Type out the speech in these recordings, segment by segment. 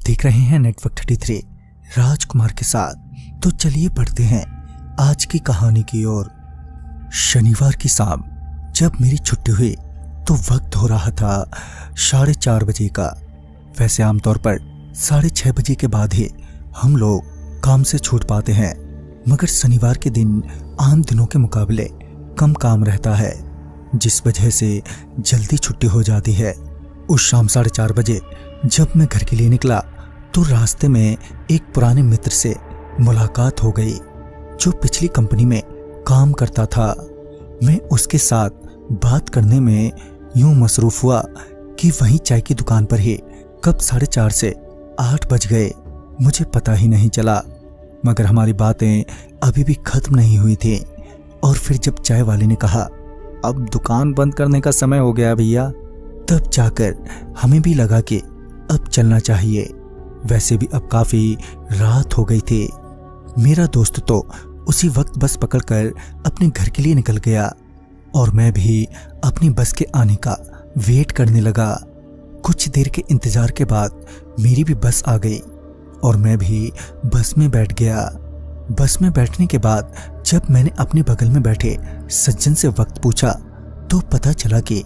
देख रहे हैं नेटवर्क 33 राजकुमार के साथ। तो चलिए बढ़ते हैं आज की कहानी की ओर। शनिवार की शाम जब मेरी छुट्टी हुई तो वक्त हो रहा था 4:30 बजे का। वैसे आमतौर पर 6:30 बजे के बाद ही हम लोग काम से छूट पाते हैं, मगर शनिवार के दिन आम दिनों के मुकाबले कम काम रहता है, जिस वजह से जल्दी छुट्टी हो जाती है। उस शाम 4:30 बजे जब मैं घर के लिए निकला तो रास्ते में एक पुराने मित्र से मुलाकात हो गई जो पिछली कंपनी में काम करता था। मैं उसके साथ बात करने में यूं मसरूफ हुआ कि वहीं चाय की दुकान पर ही कब 4:30 से 8 बज गए मुझे पता ही नहीं चला। मगर हमारी बातें अभी भी खत्म नहीं हुई थी और फिर जब चाय वाले ने कहा, अब दुकान बंद करने का समय हो गया भैया, तब जाकर हमें भी लगा कि अब चलना चाहिए। वैसे भी अब काफी रात हो गई थी। मेरा दोस्त तो उसी वक्त बस पकड़कर अपने घर के लिए निकल गया और मैं भी अपनी बस के आने का वेट करने लगा। कुछ देर के इंतजार के बाद मेरी भी बस आ गई और मैं भी बस में बैठ गया। बस में बैठने के बाद जब मैंने अपने बगल में बैठे सज्जन से वक्त पूछा तो पता चला कि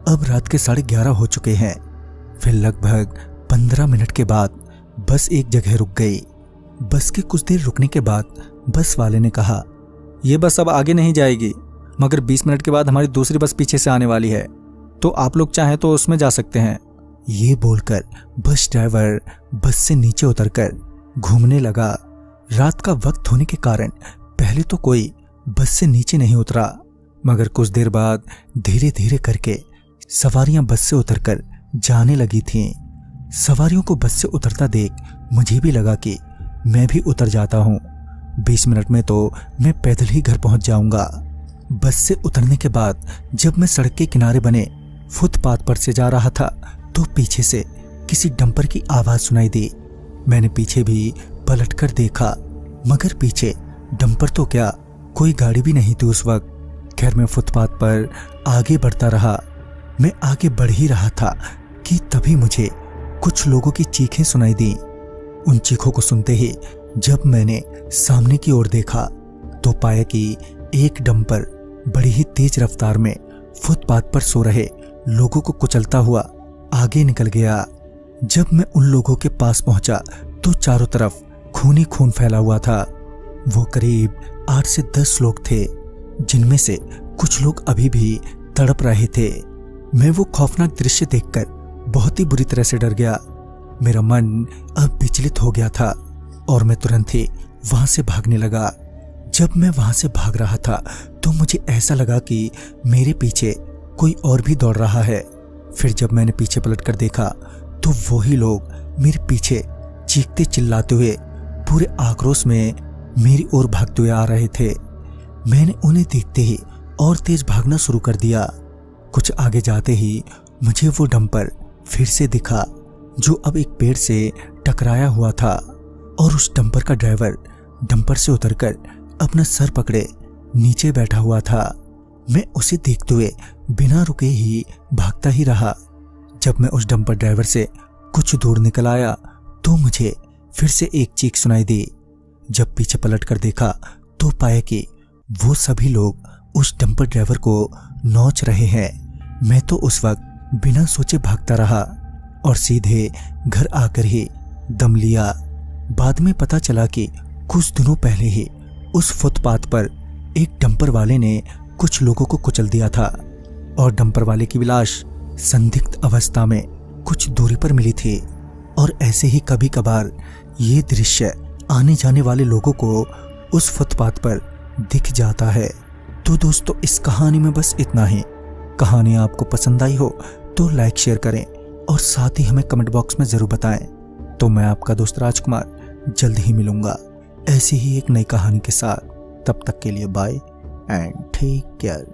अब रात के 11:30 हो चुके हैं। फिर लगभग 15 मिनट के बाद बस एक जगह रुक गई। बस के कुछ देर रुकने के बाद बस वाले ने कहा, ये बस अब आगे नहीं जाएगी, मगर 20 मिनट के बाद हमारी दूसरी बस पीछे से आने वाली है, तो आप लोग चाहें तो उसमें जा सकते हैं। ये बोलकर बस ड्राइवर बस से नीचे उतरकर घूमने लगा। रात का वक्त होने के कारण पहले तो कोई बस से नीचे नहीं उतरा, मगर कुछ देर बाद धीरे धीरे करके सवारियां बस से उतरकर जाने लगी थीं। सवारियों को बस से उतरता देख मुझे भी लगा कि मैं भी उतर जाता हूं। 20 मिनट में तो मैं पैदल ही घर पहुंच जाऊंगा। बस से उतरने के बाद जब मैं सड़क के किनारे बने फुटपाथ पर से जा रहा था तो पीछे से किसी डंपर की आवाज सुनाई दी। मैंने पीछे भी पलटकर देखा, मगर पीछे डंपर तो क्या, कोई गाड़ी भी नहीं थी उस वक्त। खैर मैं फुटपाथ पर आगे बढ़ता रहा। मैं आगे बढ़ ही रहा था कि तभी मुझे कुछ लोगों की चीखें सुनाई दी। उन चीखों को सुनते ही जब मैंने सामने की ओर देखा तो पाया कि एक डंपर बड़ी ही तेज रफ्तार में फुटपाथ पर सो रहे लोगों को कुचलता हुआ आगे निकल गया। जब मैं उन लोगों के पास पहुंचा तो चारों तरफ खून ही खून फैला हुआ था। वो करीब 8 से 10 लोग थे, जिनमें से कुछ लोग अभी भी तड़प रहे थे। मैं वो खौफनाक दृश्य देखकर बहुत ही बुरी तरह से डर गया। मेरा मन अब विचलित हो गया था और मैं तुरंत ही वहां से भागने लगा। जब मैं वहां से भाग रहा था तो मुझे ऐसा लगा कि मेरे पीछे कोई और भी दौड़ रहा है। फिर जब मैंने पीछे पलटकर देखा तो वही लोग मेरे पीछे चीखते चिल्लाते हुए पूरे आक्रोश में मेरी ओर भागते हुए आ रहे थे। मैंने उन्हें देखते ही और तेज भागना शुरू कर दिया। कुछ आगे जाते ही मुझे वो डंपर फिर से दिखा जो अब एक पेड़ से टकराया हुआ था और उस डंपर का ड्राइवर डंपर से उतरकर अपना सर पकड़े नीचे बैठा हुआ था। मैं उसे देखते हुए बिना रुके ही भागता ही रहा। जब मैं उस डंपर ड्राइवर से कुछ दूर निकल आया तो मुझे फिर से एक चीख सुनाई दी। जब पीछे पलटकर देखा तो पाया कि वो सभी लोग उस डंपर ड्राइवर को नोच रहे हैं। मैं तो उस वक्त बिना सोचे भागता रहा और सीधे घर आकर ही दम लिया। बाद में पता चला कि कुछ दिनों पहले ही उस फुटपाथ पर एक डंपर वाले ने कुछ लोगों को कुचल दिया था और डंपर वाले की लाश संदिग्ध अवस्था में कुछ दूरी पर मिली थी। और ऐसे ही कभी कभार ये दृश्य आने जाने वाले लोगों को उस फुटपाथ पर दिख जाता है। तो दोस्तों, इस कहानी में बस इतना ही। कहानी आपको पसंद आई हो तो लाइक शेयर करें और साथ ही हमें कमेंट बॉक्स में जरूर बताएं। तो मैं आपका दोस्त राजकुमार जल्द ही मिलूंगा ऐसी ही एक नई कहानी के साथ। तब तक के लिए बाय एंड टेक केयर।